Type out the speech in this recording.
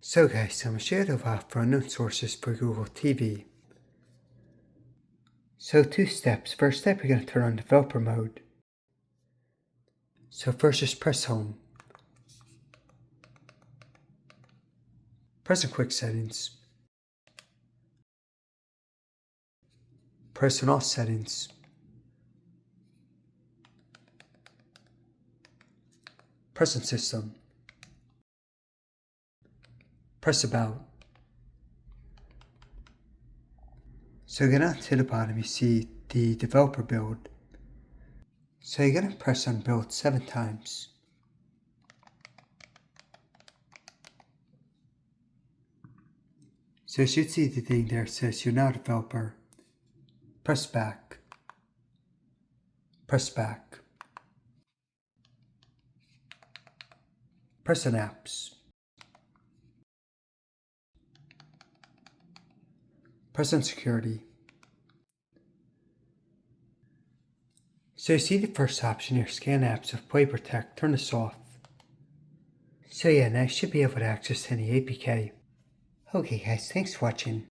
So guys, I'm share of for unknown sources for Google TV. So 2 steps. First step, you're going to turn on developer mode. So first just press home. Press on quick settings. Press on all settings. Press on system. Press about. So you're going to the bottom, you see the developer build. So you're going to press on build 7 times. So you should see the thing there that says you're now a developer. Press back. Press back. Press on apps. Press on security. So you see the first option here, scan apps with Play Protect, turn this off. So yeah, now you should be able to access any APK. Okay guys, thanks for watching.